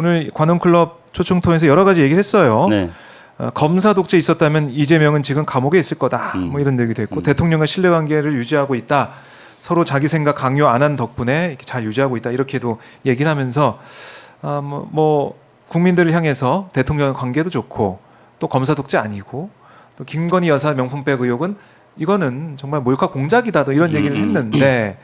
오늘 관훈클럽 초청 통해서 여러 가지 얘기를 했어요. 네. 검사 독재 있었다면 이재명은 지금 감옥에 있을 거다. 뭐 이런 얘기도 했고 대통령과 신뢰관계를 유지하고 있다. 서로 자기 생각 강요 안 한 덕분에 이렇게 잘 유지하고 있다. 이렇게도 얘기를 하면서 뭐 국민들을 향해서 대통령의 관계도 좋고 또 검사 독재 아니고 또 김건희 여사 명품백 의혹은 이거는 정말 몰카 공작이다. 또 이런 얘기를 했는데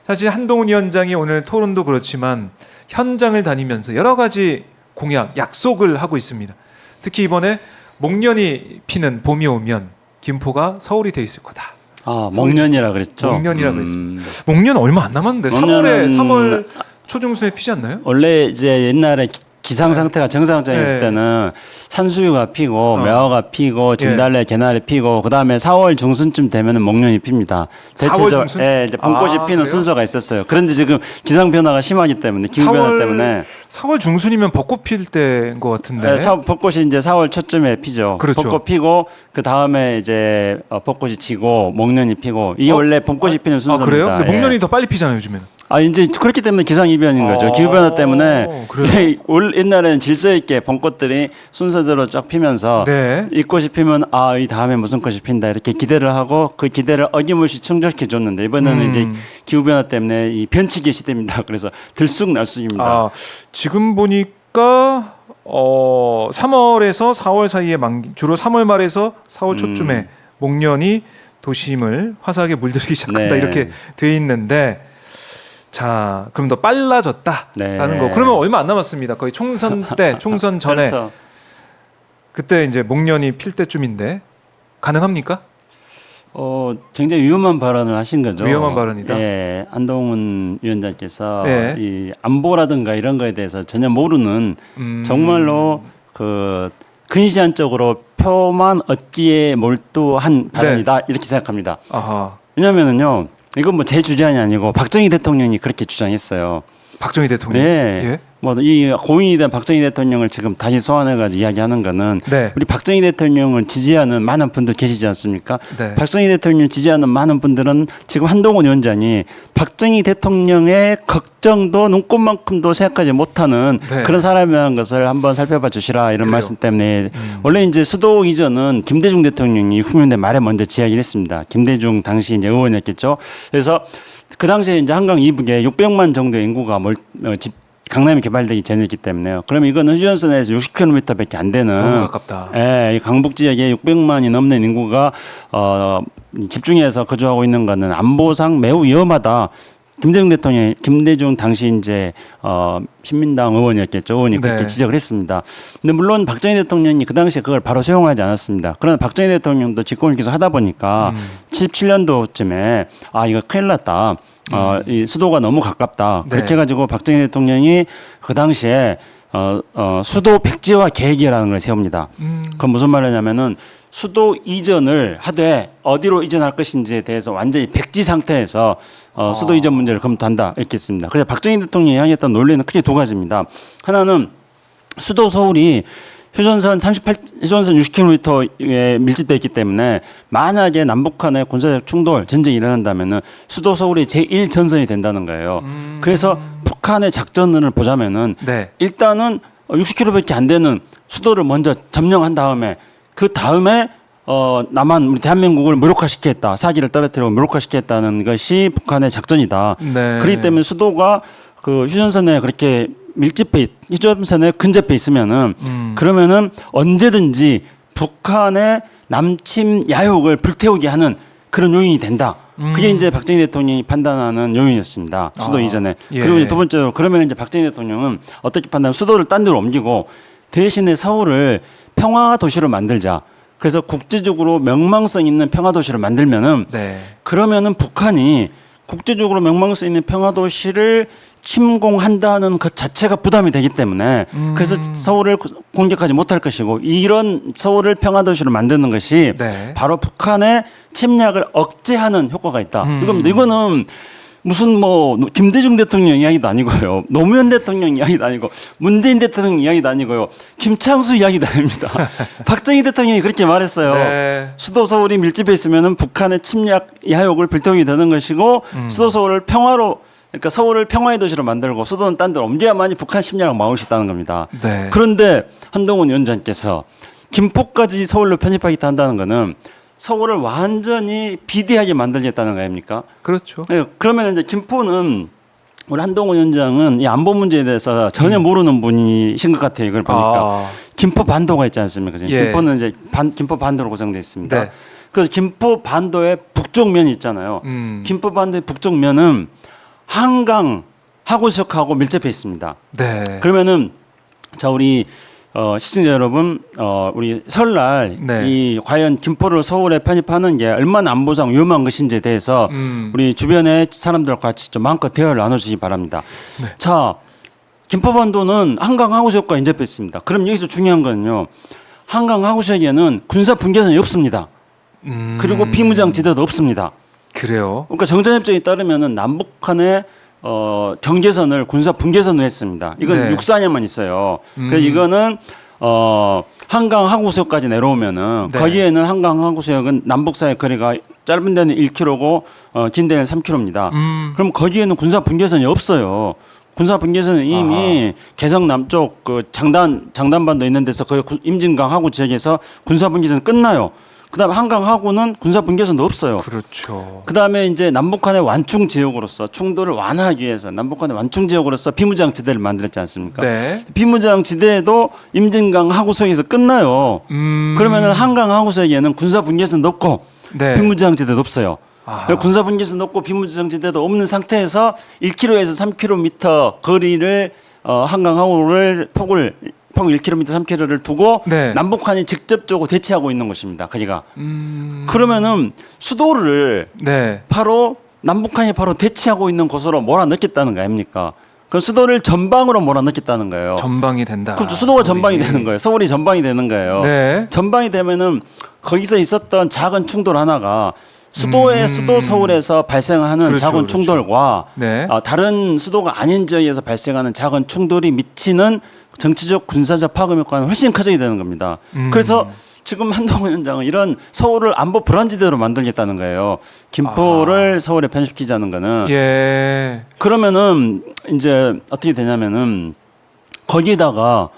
사실 한동훈 위원장이 오늘 토론도 그렇지만 현장을 다니면서 여러 가지 공약, 약속을 하고 있습니다. 특히 이번에 목련이 피는 봄이 오면 김포가 서울이 돼 있을 거다. 아, 목련이라 그랬죠. 목련이라 그랬습니다. 목련 얼마 안 남았는데 3월 초중순에 피지 않나요? 원래 이제 옛날에 기상 상태가 정상적이었을 때는 산수유가 피고 매화가 피고 진달래, 개나리 피고 그다음에 4월 중순쯤 되면은 목련이 핍니다. 4월 중순? 예, 이제 봄꽃이 피는 그래요? 순서가 있었어요. 그런데 지금 기상 변화가 심하기 때문에 기후 변화 때문에 4월 중순이면 벚꽃 필 때인 것 같은데. 벚꽃이 이제 4월 초쯤에 피죠. 그렇죠. 벚꽃 피고 그 다음에 이제 벚꽃이 지고 목련이 피고 이게 원래 봄꽃이 피는 순서입니다. 그래요? 근데 목련이 예. 더 빨리 피잖아요, 요즘에는. 이제 그렇기 때문에 기상이변인 거죠. 기후변화 때문에 그래요? 옛날에는 질서 있게 봄꽃들이 순서대로 쫙 피면서 이 꽃이 피면 이 다음에 무슨 꽃이 핀다 이렇게 기대를 하고 그 기대를 어김없이 충족시켜 줬는데 이번에는 이제 기후변화 때문에 이 변칙의 시대입니다. 그래서 들쑥날쑥입니다. 지금 보니까 3월에서 4월 사이에 주로 3월 말에서 4월 초쯤에 목련이 도심을 화사하게 물들이기 시작한다 이렇게 돼 있는데 자, 그럼 더 빨라졌다라는 거. 그러면 얼마 안 남았습니다. 거의 총선 때, 총선 전에 그렇죠. 그때 이제 목련이 필 때쯤인데 가능합니까? 굉장히 위험한 발언을 하신 거죠. 위험한 발언이다. 예, 한동훈 위원장께서 이 안보라든가 이런 거에 대해서 전혀 모르는 정말로 그 근시안적으로 표만 얻기에 몰두한 발언이다 이렇게 생각합니다. 왜냐하면은요. 이건 뭐 제 주장이 아니고 박정희 대통령이 그렇게 주장했어요. 박정희 대통령. 네. 뭐 이 고인이 된 박정희 대통령을 지금 다시 소환해가지고 이야기하는 거는 우리 박정희 대통령을 지지하는 많은 분들 계시지 않습니까? 박정희 대통령을 지지하는 많은 분들은 지금 한동훈 위원장이 박정희 대통령의 걱정도 눈꼽만큼도 생각하지 못하는 그런 사람이라는 것을 한번 살펴봐 주시라 이런 말씀 때문에 원래 이제 수도 이전은 김대중 대통령이 후임대 말에 먼저 이야기를 했습니다. 김대중 당시 이제 의원이었겠죠. 그래서 그 당시에 이제 한강 이북에 600만 정도의 인구가 강남이 개발되기 전이기 때문에요. 그러면 이거는 휴전선에서 60km밖에 안 되는 너무 가깝다. 예, 이 강북 지역에 600만이 넘는 인구가 집중해서 거주하고 있는 거는 안보상 매우 위험하다. 김대중 당시 이제 신민당 의원이었겠죠. 의원이 그렇게 지적을 했습니다. 근데 물론 박정희 대통령이 그 당시에 그걸 바로 수용하지 않았습니다. 그러나 박정희 대통령도 집권을 계속 하다 보니까 77년도쯤에 이거 큰일 났다. 이 수도가 너무 가깝다. 그렇게 해가지고 박정희 대통령이 그 당시에 수도 백지화 계획이라는 걸 세웁니다. 그건 무슨 말이냐면은 수도 이전을 하되 어디로 이전할 것인지에 대해서 완전히 백지 상태에서 수도 이전 문제를 검토한다 이렇게 했습니다. 그래서 박정희 대통령이 향했던 논리는 크게 두 가지입니다. 하나는 수도 서울이 휴전선 60km에 밀집되어 있기 때문에 만약에 남북한의 군사적 충돌, 전쟁이 일어난다면은 수도 서울이 제1전선이 된다는 거예요. 그래서 북한의 작전을 보자면은 일단은 60km밖에 안 되는 수도를 먼저 점령한 다음에 그 다음에 남한 우리 대한민국을 무력화시키겠다. 사기를 떨어뜨리고 무력화시키겠다는 것이 북한의 작전이다. 그렇기 때문에 수도가 그 휴전선에 그렇게 휴전선에 근접해 있으면은 그러면은 언제든지 북한의 남침 야욕을 불태우게 하는 그런 요인이 된다. 그게 이제 박정희 대통령이 판단하는 요인이었습니다. 수도 이전에. 그리고 이제 두 번째로 그러면 이제 박정희 대통령은 어떻게 판단하면 수도를 딴 데로 옮기고 대신에 서울을 평화 도시로 만들자. 그래서 국제적으로 명망성 있는 평화 도시를 만들면은 그러면은 북한이 국제적으로 명망성 있는 평화 도시를 침공한다는 것 자체가 부담이 되기 때문에 그래서 서울을 공격하지 못할 것이고 이런 서울을 평화 도시로 만드는 것이 바로 북한의 침략을 억제하는 효과가 있다. 이거는 무슨 뭐 김대중 대통령 이야기도 아니고요. 노무현 대통령 이야기도 아니고 문재인 대통령 이야기도 아니고요. 김창수 이야기도 아닙니다. 박정희 대통령이 그렇게 말했어요. 수도 서울이 밀집해 있으면 북한의 침략 야욕을 불태우게 되는 것이고 수도 서울을 평화로 그러니까 서울을 평화의 도시로 만들고 수도는 딴 데로 옮겨야만이 북한 심리를 막을 수 있다는 겁니다. 네. 그런데 한동훈 위원장께서 김포까지 서울로 편입하겠다 한다는 거는 서울을 완전히 비대하게 만들겠다는 거 아닙니까? 그렇죠. 네, 그러면 이제 김포는 우리 한동훈 위원장은 이 안보 문제에 대해서 전혀 모르는 분이신 것 같아요. 이걸 보니까 김포 반도가 있지 않습니까? 지금 예. 김포는 이제 김포 반도로 구성되어 있습니다. 네. 그래서 김포 반도의 북쪽 면이 있잖아요. 김포 반도의 북쪽 면은 한강 하구석하고 밀접해 있습니다. 네. 그러면은 자 우리 시청자 여러분, 우리 설날 네. 이 과연 김포를 서울에 편입하는 게 얼마나 안보상 위험한 것인지에 대해서 우리 주변의 사람들과 같이 좀 마음껏 대화를 나눠주시기 바랍니다. 네. 자, 김포반도는 한강 하구석과 인접해 있습니다. 그럼 여기서 중요한 거는요, 한강 하구석에는 군사 분계선이 없습니다. 그리고 비무장지대도 없습니다. 그래요. 그러니까 정전협정에 따르면은 남북한의 경계선을 군사 분계선으로 했습니다. 이건 네. 육사에만 있어요. 그래서 이거는 한강 하구석까지 내려오면은 네. 거기에는 한강 하구석은 남북 사이 거리가 짧은 데는 1km고 긴 데는 3km입니다. 그럼 거기에는 군사 분계선이 없어요. 군사 분계선은 이미 개성 남쪽 그 장단반도 있는 데서 거기 임진강 하구 지역에서 군사 분계선 끝나요. 그다음에 한강 하구는 군사 분계선도 없어요. 그렇죠. 그다음에 이제 남북한의 완충 지역으로서 충돌을 완화하기 위해서 남북한의 완충 지역으로서 비무장 지대를 만들었지 않습니까? 네. 비무장 지대도 임진강 하구석에서 끝나요. 그러면은 한강 하구석에는 군사 분계선도 없고 네. 비무장 지대도 없어요. 아. 군사 분계선도 없고 비무장 지대도 없는 상태에서 1km에서 3km 거리를 한강 하구를 폭 1km, 3km를 두고 네. 남북한이 직접적으로 대치하고 있는 것입니다. 거기가. 그러면은 수도를 네. 바로 남북한이 바로 대치하고 있는 곳으로 몰아넣겠다는 거 아닙니까? 그 수도를 전방으로 몰아넣겠다는 거예요. 전방이 된다. 그럼 수도가 전방이 서울이. 되는 거예요. 서울이 전방이 되는 거예요. 네. 전방이 되면은 거기서 있었던 작은 충돌 하나가 수도 서울에서 발생하는 그렇죠, 작은 그렇죠. 충돌과 네. 다른 수도가 아닌 지역에서 발생하는 작은 충돌이 미치는 정치적 군사적 파급 효과는 훨씬 커지게 되는 겁니다. 그래서 지금 한동훈 위원장은 이런 서울을 안보 불안지대로 만들겠다는 거예요. 김포를 서울에 편입시키자는 거는. 예. 그러면은 이제 어떻게 되냐면은 거기에다가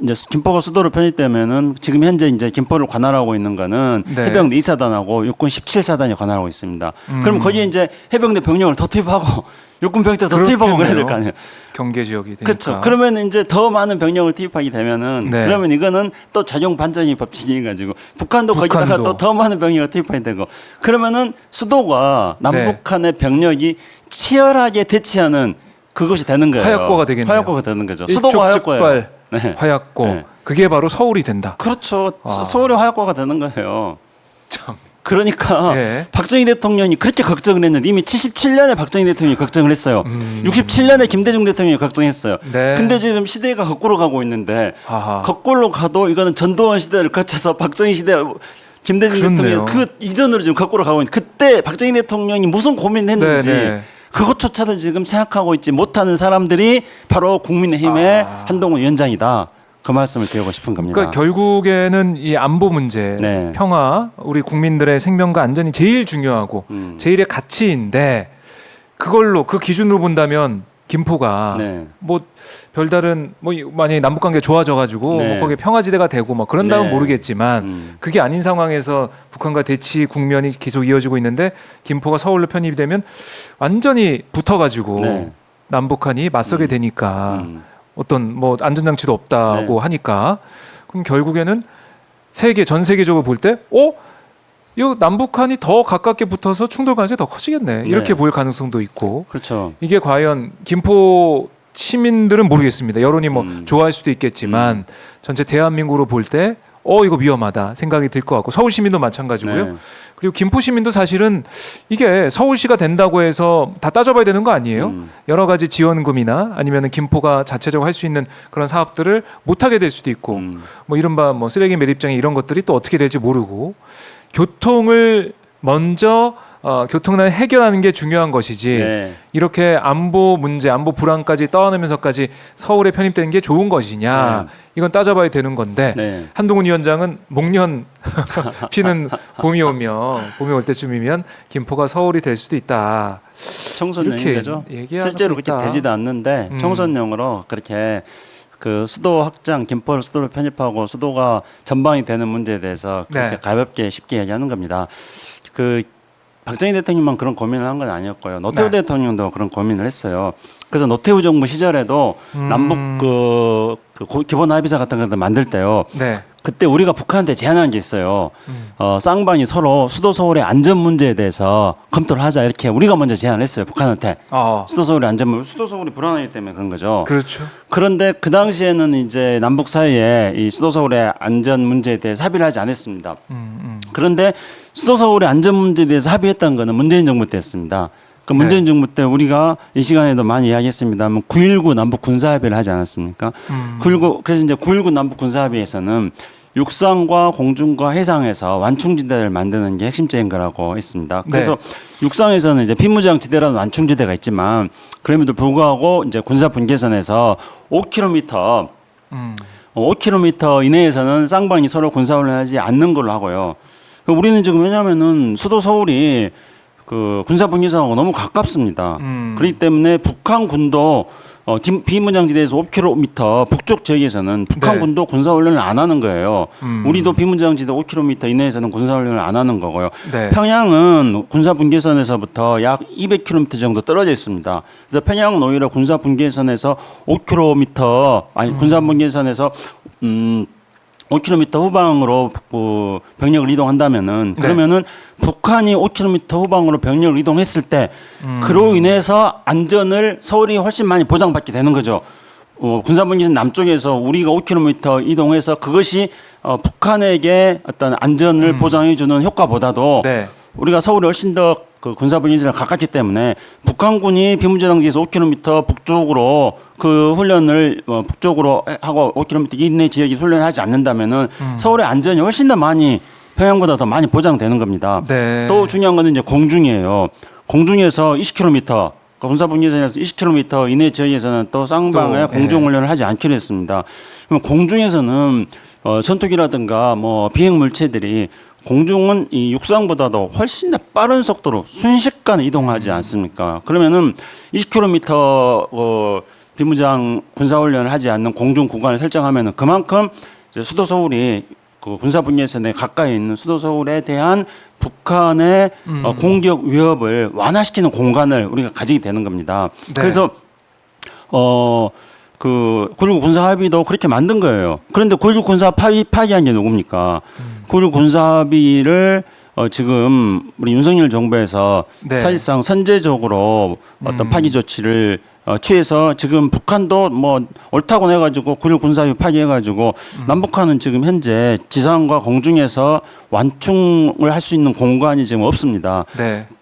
이제 김포가 수도로 편입되면은 지금 현재 이제 김포를 관할하고 있는 거는 네. 해병대 2사단하고 육군 17사단이 관할하고 있습니다. 그럼 거기에 이제 해병대 병력을 더 투입하고 육군 병력도 더 투입하고 그래야 될 거 아니에요. 경계 지역이 되니까. 그렇죠. 그러면 이제 더 많은 병력을 투입하게 되면은 네. 그러면 이거는 또 작용 반작용 법칙이 가지고 북한도 거기다가 또 더 많은 병력을 투입해야 되고 그러면은 수도가 남북한의 병력이 치열하게 대치하는 그것이 되는 거예요. 화약고가 되겠네요. 화약고가 되는 거죠. 수도가 화약고예요. 일촉즉발 네. 화약고. 네. 그게 바로 서울이 된다. 그렇죠. 아. 서울의 화약고가 되는 거예요. 참. 그러니까 예. 박정희 대통령이 그렇게 걱정을 했는데 이미 77년에 박정희 대통령이 걱정을 했어요. 67년에 김대중 대통령이 걱정했어요. 네. 근데 지금 시대가 거꾸로 가고 있는데 아하. 거꾸로 가도 이거는 전두환 시대를 거쳐서 박정희 시대 김대중 그렇네요. 대통령 그 이전으로 지금 거꾸로 가고 있는데 그때 박정희 대통령이 무슨 고민을 했는지 네네. 그것조차도 지금 생각하고 있지 못하는 사람들이 바로 국민의힘의 아. 한동훈 위원장이다. 그 말씀을 드리고 싶은 겁니다. 그러니까 결국에는 이 안보 문제, 네. 평화, 우리 국민들의 생명과 안전이 제일 중요하고 제일의 가치인데 그걸로 그 기준으로 본다면 김포가 네. 뭐 별다른 뭐 만약에 남북 관계 좋아져 가지고 네. 뭐 거기에 평화지대가 되고 뭐 그런다면 네. 모르겠지만 그게 아닌 상황에서 북한과 대치 국면이 계속 이어지고 있는데 김포가 서울로 편입이 되면 완전히 붙어 가지고 네. 남북한이 맞서게 되니까 어떤 뭐 안전장치도 없다고 네. 하니까 그럼 결국에는 전 세계적으로 볼 때 이 남북한이 더 가깝게 붙어서 충돌 가능성이 더 커지겠네. 이렇게 네. 보일 가능성도 있고 그렇죠. 이게 과연 김포 시민들은 모르겠습니다. 여론이 뭐 좋아할 수도 있겠지만 전체 대한민국으로 볼 때 이거 위험하다 생각이 들 것 같고 서울 시민도 마찬가지고요. 네. 그리고 김포 시민도 사실은 이게 서울시가 된다고 해서 다 따져봐야 되는 거 아니에요? 여러 가지 지원금이나 아니면 김포가 자체적으로 할 수 있는 그런 사업들을 못 하게 될 수도 있고 뭐 이른바 뭐 쓰레기 매립장애 이런 것들이 또 어떻게 될지 모르고 교통을 먼저 교통난 해결하는 게 중요한 것이지 네. 이렇게 안보 문제, 안보 불안까지 떠안으면서까지 서울에 편입되는 게 좋은 것이냐 이건 따져봐야 되는 건데 네. 한동훈 위원장은 목련 피는 봄이 올 때쯤이면 김포가 서울이 될 수도 있다. 청소년이죠. 실제로 그렇게 되지도 않는데 청소년으로 그렇게 그 수도 확장, 김포를 수도로 편입하고 수도가 전방이 되는 문제에 대해서 그렇게 가볍게 쉽게 얘기하는 겁니다. 그 박정희 대통령만 그런 고민을 한 건 아니었고요. 노태우 대통령도 그런 고민을 했어요. 그래서 노태우 정부 시절에도 남북 기본 합의서 같은 것들 만들 때요. 그때 우리가 북한한테 제안한 게 있어요. 쌍방이 서로 수도 서울의 안전 문제에 대해서 검토를 하자 이렇게 우리가 먼저 제안을 했어요. 북한한테. 수도 서울의 안전 문제, 수도 서울이 불안하기 때문에 그런 거죠. 그렇죠. 그런데 그 당시에는 이제 남북 사이에 이 수도 서울의 안전 문제에 대해서 합의를 하지 않았습니다. 그런데 수도 서울의 안전 문제에 대해서 합의했던 거는 문재인 정부 때였습니다. 그 문재인 정부 때 우리가 이 시간에도 많이 이야기했습니다만 9.19 남북 군사합의를 하지 않았습니까? 9.19 그래서 이제 9.19 남북 군사합의에서는 육상과 공중과 해상에서 완충지대를 만드는 게 핵심적인 거라고 했습니다. 그래서 육상에서는 이제 비무장지대라는 완충지대가 있지만 그럼에도 불구하고 이제 군사 분계선에서 5km 5km 이내에서는 쌍방이 서로 군사훈련하지 않는 걸로 하고요. 우리는 지금 왜냐하면은 수도 서울이 그 군사분계선하고 너무 가깝습니다. 그렇기 때문에 북한군도 비무장지대에서 5km 북쪽 지역에서는 북한군도 군사훈련을 안 하는 거예요. 우리도 비무장지대 5km 이내에서는 군사훈련을 안 하는 거고요. 평양은 군사분계선에서부터 약 200km 정도 떨어져 있습니다. 그래서 평양은 오히려 군사분계선에서 5km 아니 군사분계선에서 5km 후방으로 병력을 이동한다면은 그러면은 북한이 5km 후방으로 병력을 이동했을 때 그로 인해서 안전을 서울이 훨씬 많이 보장받게 되는 거죠. 군사분계선 남쪽에서 우리가 5km 이동해서 그것이 북한에게 어떤 안전을 보장해주는 효과보다도 우리가 서울이 훨씬 더 그 군사분계선에 가깝기 때문에 북한군이 비무장지대에서 5km 북쪽으로 그 훈련을 북쪽으로 하고 5km 이내 지역이 훈련하지 않는다면은 서울의 안전이 훨씬 더 많이 평양보다 더 많이 보장되는 겁니다. 또 중요한 거는 이제 공중이에요. 공중에서 20km 군사분계선에서 20km 이내 지역에서는 또 쌍방의 공중훈련을 하지 않기로 했습니다. 그럼 공중에서는 전투기라든가 뭐 비행 물체들이 공중은 이 육상보다도 훨씬 더 빠른 속도로 순식간에 이동하지 않습니까? 그러면은 20km 비무장 군사훈련을 하지 않는 공중 구간을 설정하면은 그만큼 이제 수도 서울이 그 군사분계선에 가까이 있는 수도 서울에 대한 북한의 공격 위협을 완화시키는 공간을 우리가 가지게 되는 겁니다. 그래서 그 9.19 군사합의도 그렇게 만든 거예요. 그런데 9.19 군사합의 파기한 게 누굽니까? 9.19 군사합의를 지금 우리 윤석열 정부에서 사실상 선제적으로 어떤 파기 조치를 취해서 지금 북한도 뭐 옳다고 해가지고 9.19 군사합의 파기해가지고 남북한은 지금 현재 지상과 공중에서 완충을 할 수 있는 공간이 지금 없습니다.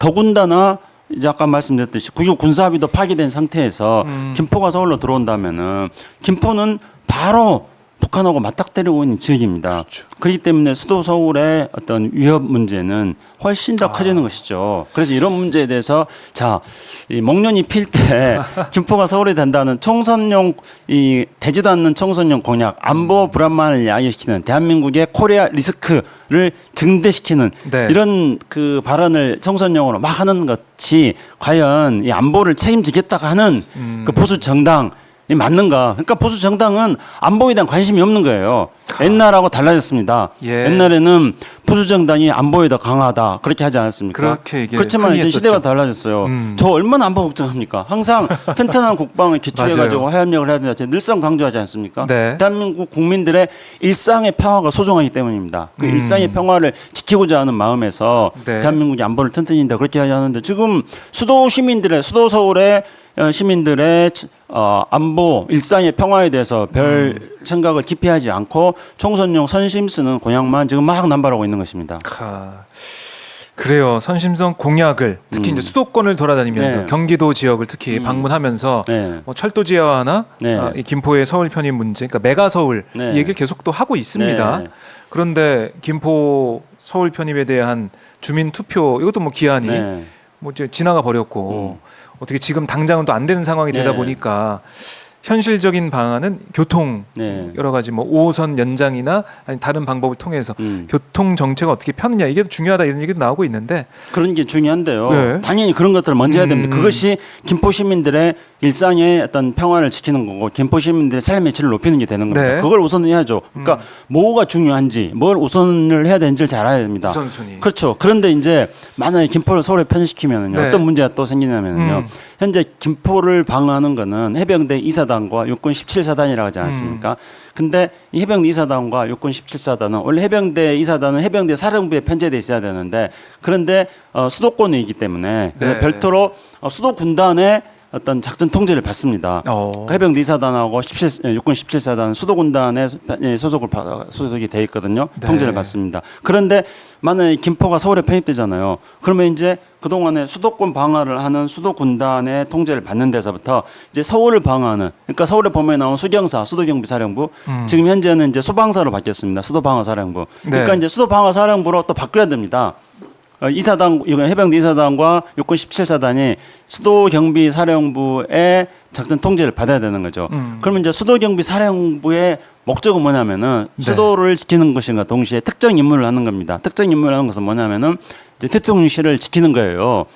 더군다나 이제 아까 말씀드렸듯이 9.19 군사합의도 파기된 상태에서 김포가 서울로 들어온다면은 김포는 바로 북한하고 맞닥뜨리고 있는 지역입니다. 그렇기 때문에 수도 서울의 어떤 위협 문제는 훨씬 더 커지는 것이죠. 그래서 이런 문제에 대해서 자, 이 목련이 필 때 김포가 서울이 된다는 총선용 이 되지도 않는 총선용 공약, 안보 불안만을 야기시키는 대한민국의 코리아 리스크를 증대시키는 이런 그 발언을 총선용으로 막 하는 것이 과연 이 안보를 책임지겠다고 하는 그 보수 정당 이 맞는가? 그러니까 보수 정당은 안보에 대한 관심이 없는 거예요. 옛날하고 달라졌습니다. 옛날에는 보수 정당이 안보에 더 강하다 그렇게 하지 않았습니까? 그렇지만 이제 시대가 달라졌어요. 저 얼마나 안보 걱정합니까? 항상 튼튼한 국방을 기초해가지고 화합력을 해야 된다. 늘상 강조하지 않습니까? 대한민국 국민들의 일상의 평화가 소중하기 때문입니다. 그 일상의 평화를 지키고자 하는 마음에서 대한민국의 안보를 튼튼히 한다 그렇게 하는데 지금 수도 서울의 시민들의 안보, 일상의 평화에 대해서 별 생각을 깊이 하지 않고 총선용 선심 쓰는 공약만 지금 막 남발하고 있는 것입니다. 그래요. 선심성 공약을 특히 이제 수도권을 돌아다니면서 경기도 지역을 특히 방문하면서 뭐 철도지하나 이 김포의 서울 편입 문제, 그러니까 메가 서울 이 얘기를 계속 또 하고 있습니다. 그런데 김포 서울 편입에 대한 주민 투표 이것도 뭐 기한이 네. 뭐 이제 지나가 버렸고 어떻게 지금 당장은 또 안 되는 상황이 되다 네. 보니까 현실적인 방안은 교통 네. 여러 가지 뭐 5호선 연장이나 아니 다른 방법을 통해서 교통 정책을 어떻게 펴느냐 이게 중요하다 이런 얘기도 나오고 있는데 그런 게 중요한데요. 네. 당연히 그런 것들을 먼저 해야 됩니다. 그것이 김포 시민들의 일상의 어떤 평화를 지키는 거고 김포 시민들의 삶의 질을 높이는 게 되는 겁니다. 네. 그걸 우선해야죠. 그러니까 뭐가 중요한지 뭘 우선을 해야 되는지를 잘 알아야 됩니다. 우선순위. 그렇죠. 그런데 이제 만약에 김포를 서울에 편입시키면은요. 네. 어떤 문제가 또 생기냐면요. 현재 김포를 방어하는 거는 해병대 2사단과 육군 17사단이라고 하지 않습니까? 근데 이 해병대 2사단과 육군 17사단은 원래 해병대 2사단은 해병대 사령부에 편제돼 있어야 되는데 그런데 수도권에 있기 때문에 그래서 네. 별도로 수도 군단의 어떤 작전 통제를 받습니다. 해병대 2사단하고 육군 17사단 수도군단에 소속이 돼 있거든요. 네. 통제를 받습니다. 그런데 만약에 김포가 서울에 편입되잖아요. 그러면 이제 그동안에 수도권 방어를 하는 수도군단의 통제를 받는 데서부터 이제 서울을 방어하는 그러니까 서울에 보면 나온 수경사, 수도경비사령부 지금 현재는 이제 수방사로 바뀌었습니다. 수도방어사령부. 그러니까 네. 이제 수도방어사령부로 또 바꿔야 됩니다. 이사단, 해병대 이사단과 육군 17사단이 수도경비사령부의 작전 통제를 받아야 되는 거죠. 그러면 이제 수도경비사령부의 목적은 뭐냐면은 네. 수도를 지키는 것인가 동시에 특정 임무를 하는 겁니다. 특정 임무를 하는 것은 뭐냐면은 이제 대통령실을 지키는 거예요.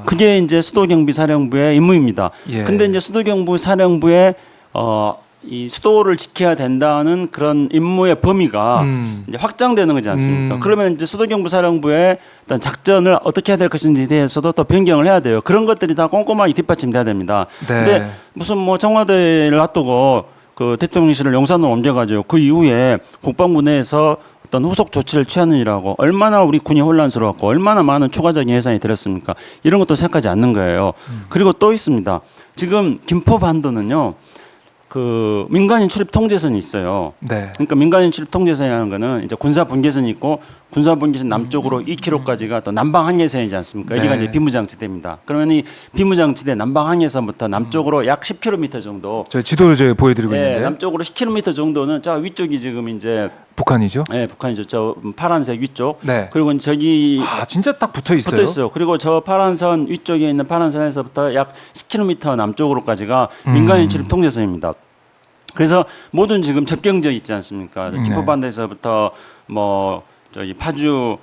그게 이제 수도경비사령부의 임무입니다. 예. 근데 이제 수도경비사령부의 이 수도를 지켜야 된다는 그런 임무의 범위가 이제 확장되는 거지 않습니까? 그러면 이제 수도경비사령부의 어떤 작전을 어떻게 해야 될 것인지에 대해서도 또 변경을 해야 돼요. 그런 것들이 다 꼼꼼하게 뒷받침돼야 됩니다. 네. 근데 무슨 뭐 청와대를 놔두고 그 대통령실을 용산으로 옮겨가지고 그 이후에 국방부 내에서 어떤 후속 조치를 취하느니라고 얼마나 우리 군이 혼란스러웠고 얼마나 많은 추가적인 예산이 들었습니까? 이런 것도 생각하지 않는 거예요. 그리고 또 있습니다. 지금 김포반도는요. 그 민간인 출입 통제선이 있어요. 네. 그러니까 민간인 출입 통제선이라는 거는 이제 군사 분계선이 있고 군사 분계선 남쪽으로 2km까지가 또 남방 항해선이지 않습니까? 여기가 네. 이제 비무장지대입니다. 그러면 이 비무장지대 남방 항해선부터 남쪽으로 약 10km 정도. 저 지도를 제가 보여드리고 네, 있는데 남쪽으로 10km 정도는 저 위쪽이 지금 이제 북한이죠. 네, 북한이죠. 저 파란색 위쪽. 네. 그리고 저기 아 진짜 딱 붙어 있어요. 붙어 있어요. 그리고 저 파란선 위쪽에 있는 파란선에서부터 약 10km 남쪽으로까지가 민간인 출입 통제선입니다. 그래서 모든 지금 접경지역 있지 않습니까? 김포반도에서부터 뭐 저기 파주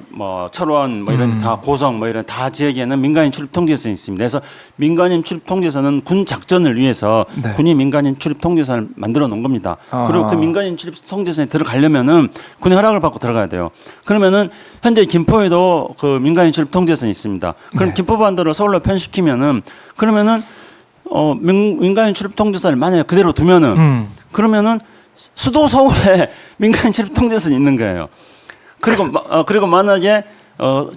뭐 철원 뭐 이런 다 고성 뭐 이런 다 지역에는 민간인 출입 통제선이 있습니다. 그래서 민간인 출입 통제선은 군 작전을 위해서 네. 군이 민간인 출입 통제선을 만들어 놓은 겁니다. 아. 그리고 그 민간인 출입 통제선에 들어가려면은 군의 허락을 받고 들어가야 돼요. 그러면은 현재 김포에도 그 민간인 출입 통제선이 있습니다. 그럼 네. 김포반도를 서울로 편입시키면은 그러면은 민간인 출입 통제선을 만약에 그대로 두면은 그러면은 수도 서울에 민간인 출입 통제선이 있는 거예요. 그리고 만약에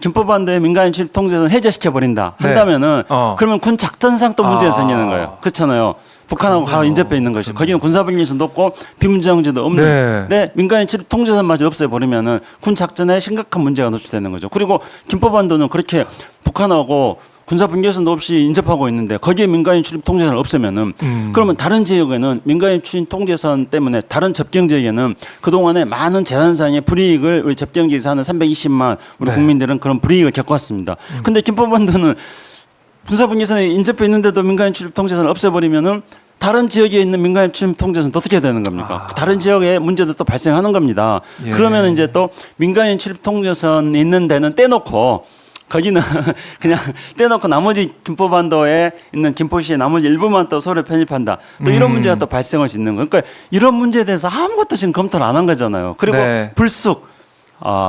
김포반도에 민간인 출입 통제선 해제시켜 버린다 한다면은 그러면 군 작전상 또 문제가 생기는 거예요. 그렇잖아요. 북한하고 바로 인접해 있는 것이 거기는 군사분계선도 없고 비문장지도 없는 데 민간인 출입 통제선마저 없애버리면은 군 작전에 심각한 문제가 노출되는 거죠. 그리고 김포반도는 그렇게 북한하고 군사분계선도 없이 인접하고 있는데 거기에 민간인 출입 통제선을 없애면은 그러면 다른 지역에는 민간인 출입 통제선 때문에 다른 접경 지역에는 그동안에 많은 재산상의 불이익을 우리 접경 지역에서 하는 320만 우리 국민들은 그런 불이익을 겪었습니다. 근데 김포반도는 군사분계선에 인접해 있는데도 민간인 출입 통제선을 없애버리면은 다른 지역에 있는 민간인 출입 통제선은 어떻게 되는 겁니까? 다른 지역에 문제도 또 발생하는 겁니다. 그러면 이제 또 민간인 출입 통제선 있는 데는 떼놓고 거기는 그냥 떼놓고 나머지 김포반도에 있는 김포시의 나머지 일부만 또 서울에 편입한다. 또 이런 문제가 또 발생할 수 있는 거예요. 그러니까 이런 문제에 대해서 아무것도 지금 검토를 안 한 거잖아요. 그리고 불쑥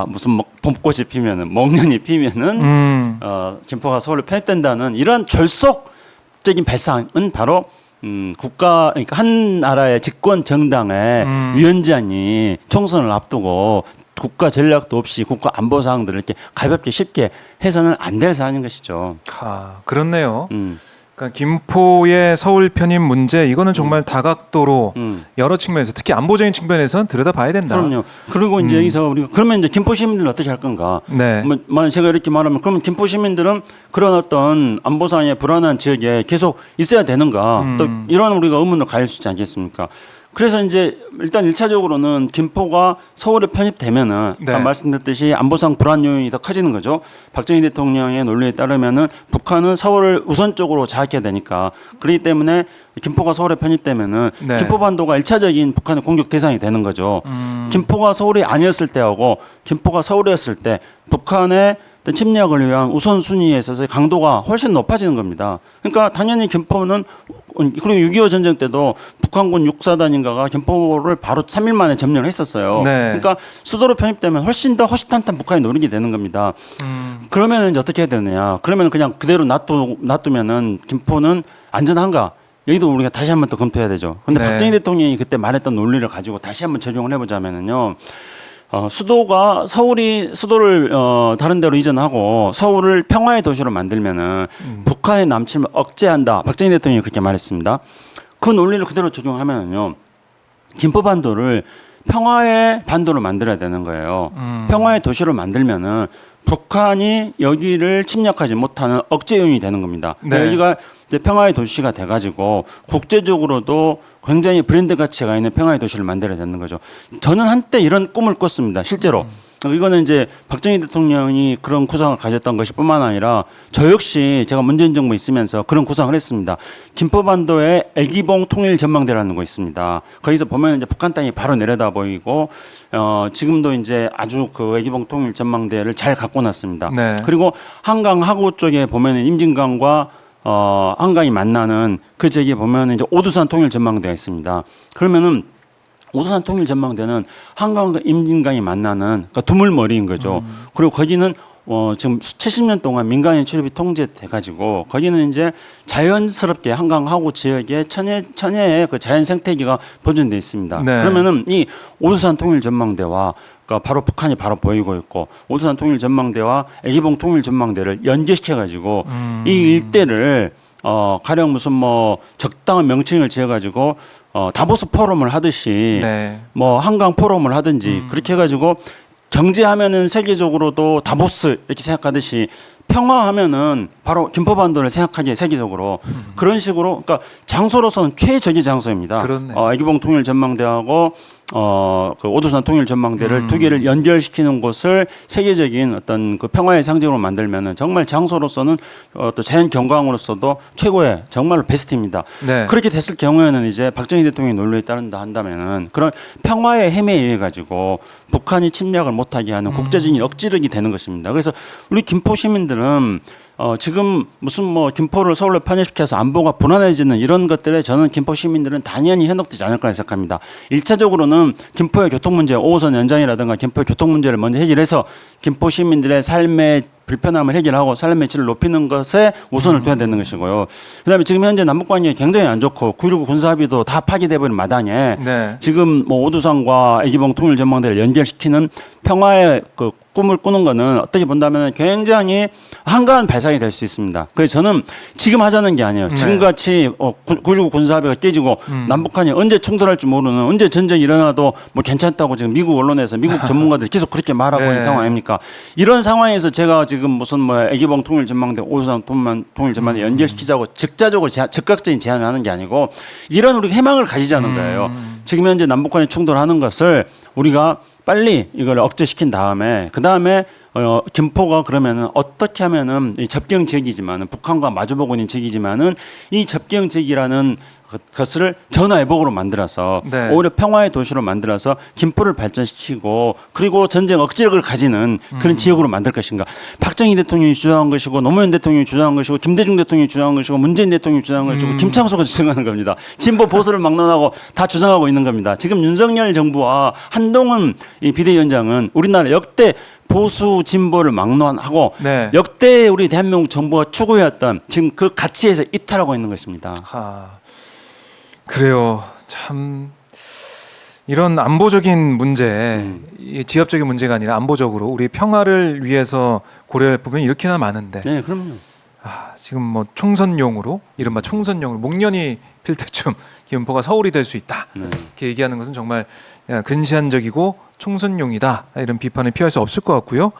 무슨 봄꽃이 피면은 목련이 피면은 김포가 서울에 편입된다는 이런 졸속적인 발상은 바로 그러니까 한 나라의 집권 정당의 위원장이 총선을 앞두고 국가 전략도 없이 국가 안보 사항들을 이렇게 가볍게 쉽게 해서는 안 될 사안인 것이죠. 그렇네요. 그러니까 김포의 서울 편입 문제 이거는 정말 다각도로 여러 측면에서 특히 안보적인 측면에서는 들여다봐야 된다. 그럼요. 그리고 이제 여기서 우리가 그러면 이제 김포 시민들은 어떻게 할 건가? 네. 만약 제가 이렇게 말하면 그러면 김포 시민들은 그런 어떤 안보상의 불안한 지역에 계속 있어야 되는가? 또 이런 우리가 의문을 가질 수 있지 않겠습니까? 그래서 이제 일단 1차적으로는 김포가 서울에 편입되면은 네. 아까 말씀드렸듯이 안보상 불안 요인이 더 커지는 거죠. 박정희 대통령의 논리에 따르면은 북한은 서울을 우선적으로 장악해야 되니까 그렇기 때문에 김포가 서울에 편입되면은 네. 김포반도가 1차적인 북한의 공격 대상이 되는 거죠. 김포가 서울이 아니었을 때하고 김포가 서울이었을 때 북한의 어떤 침략을 위한 우선순위에 있어서 강도가 훨씬 높아지는 겁니다. 그러니까 당연히 김포는 그리고 6.25 전쟁 때도 북한군 육사단인가가 김포를 바로 3일 만에 점령을 했었어요. 네. 그러니까 수도로 편입되면 훨씬 더 허심탄탄 북한이 노리게 되는 겁니다. 그러면 이제 어떻게 해야 되느냐? 그러면 그냥 그대로 놔두면은 김포는 안전한가? 여기도 우리가 다시 한번 또 검토해야 되죠. 근데 네. 박정희 대통령이 그때 말했던 논리를 가지고 다시 한번 적용을 해보자면은요. 수도가 수도를 다른 데로 이전하고 서울을 평화의 도시로 만들면은 북한의 남침을 억제한다. 박정희 대통령이 그렇게 말했습니다. 그 논리를 그대로 적용하면은요. 김포반도를 평화의 반도로 만들어야 되는 거예요. 평화의 도시로 만들면은 북한이 여기를 침략하지 못하는 억제 요인이 되는 겁니다. 네. 여기가 이제 평화의 도시가 돼가지고 국제적으로도 굉장히 브랜드 가치가 있는 평화의 도시를 만들어야 되는 거죠. 저는 한때 이런 꿈을 꿨습니다. 실제로. 이거는 이제 박정희 대통령이 그런 구상을 가졌던 것이 뿐만 아니라 저 역시 제가 문재인 정부 있으면서 그런 구상을 했습니다. 김포반도에 애기봉 통일 전망대라는 거 있습니다. 거기서 보면 이제 북한 땅이 바로 내려다 보이고 지금도 이제 아주 그 애기봉 통일 전망대를 잘 갖고 놨습니다. 네. 그리고 한강 하구 쪽에 보면은 임진강과 한강이 만나는 그 지역에 보면 이제 오두산 통일 전망대가 있습니다. 그러면은 오두산 통일 전망대는 한강과 임진강이 만나는 그러니까 두물머리인 거죠. 그리고 거기는 지금 수십 년 동안 민간인 출입이 통제돼가지고 거기는 이제 자연스럽게 한강 하구 지역에 천혜의 그 자연 생태계가 보존돼 있습니다. 네. 그러면은 이 오두산 통일 전망대와 그러니까 바로 북한이 바로 보이고 있고 오두산 통일 전망대와 애기봉 통일 전망대를 연계시켜 가지고 이 일대를 가령 무슨 뭐 적당한 명칭을 지어 가지고 다보스 포럼을 하듯이 네. 뭐 한강 포럼을 하든지 그렇게 해가지고 경제하면은 세계적으로도 다보스 이렇게 생각하듯이 평화하면은 바로 김포반도를 생각하기에 세계적으로 그런 식으로 그러니까 장소로서는 최적의 장소입니다. 그렇네. 애기봉 통일 전망대하고 그 오두산 통일 전망대를 두 개를 연결시키는 곳을 세계적인 어떤 그 평화의 상징으로 만들면은 정말 장소로서는 또 자연 경관으로서도 최고의 정말로 베스트입니다. 네. 그렇게 됐을 경우에는 이제 박정희 대통령의 논리에 따른다 한다면은 그런 평화의 힘에 의해 가지고 북한이 침략을 못하게 하는 국제적인 억지력이 되는 것입니다. 그래서 우리 김포 시민들은 지금 무슨 뭐 김포를 서울로 편입시켜서 안보가 불안해지는 이런 것들에 저는 김포 시민들은 당연히 현혹되지 않을 거라 생각합니다. 1차적으로는 김포의 교통 문제, 5호선 연장이라든가 김포의 교통 문제를 먼저 해결해서 김포 시민들의 삶의 불편함을 해결하고 삶의 질을 높이는 것에 우선을 둬야 되는 것이고요. 그다음에 지금 현재 남북 관계가 굉장히 안 좋고 9.19 군사합의도 다 파기돼버린 마당에 네. 지금 뭐 오두산과 애기봉 통일 전망대를 연결시키는 평화의 그 꿈을 꾸는 거는 어떻게 본다면 굉장히 한가한 발상이 될 수 있습니다. 그래서 저는 지금 하자는 게 아니에요. 네. 지금같이 9.19 군사합의가 깨지고 남북한이 언제 충돌할지 모르는 언제 전쟁이 일어나도 뭐 괜찮다고 지금 미국 언론에서 미국 전문가들이 계속 그렇게 말하고 네. 있는 상황 아닙니까? 이런 상황에서 제가 지금 무슨 뭐 애기봉 통일 전망대, 오두산 통일 전망대 연결시키자고 즉각적인 제안을 하는 게 아니고 이런 우리 희망을 가지자는 거예요. 지금 현재 남북한이 충돌하는 것을 우리가 빨리 이걸 억제시킨 다음에 그 다음에 김포가 그러면은 어떻게 하면은 이 접경 지역이지만은 북한과 마주보고 있는 지역이지만은 이 접경 지역이라는 것을 전화위복으로 만들어서 네. 오히려 평화의 도시로 만들어서 김포를 발전시키고 그리고 전쟁 억지력을 가지는 그런 지역으로 만들 것인가. 박정희 대통령이 주장한 것이고 노무현 대통령이 주장한 것이고 김대중 대통령이 주장한 것이고 문재인 대통령이 주장한 것이고 김창수가 주장하는 겁니다. 진보 보수를 막론하고 다 주장하고 있는 겁니다. 지금 윤석열 정부와 한동훈 이 비대위원장은 우리나라 역대 보수 진보를 막론하고 네. 역대 우리 대한민국 정부가 추구해왔던 지금 그 가치에서 이탈하고 있는 것입니다. 그래요. 참 이런 안보적인 문제, 이 지역적인 문제가 아니라 안보적으로 우리 평화를 위해서 고려해 보면 이렇게나 많은데. 네, 그럼요. 지금 뭐 총선용으로 이른바 총선용으로 목련이 필 때쯤 김포가 서울이 될 수 있다. 이렇게 얘기하는 것은 정말 근시안적이고 총선용이다. 이런 비판을 피할 수 없을 것 같고요.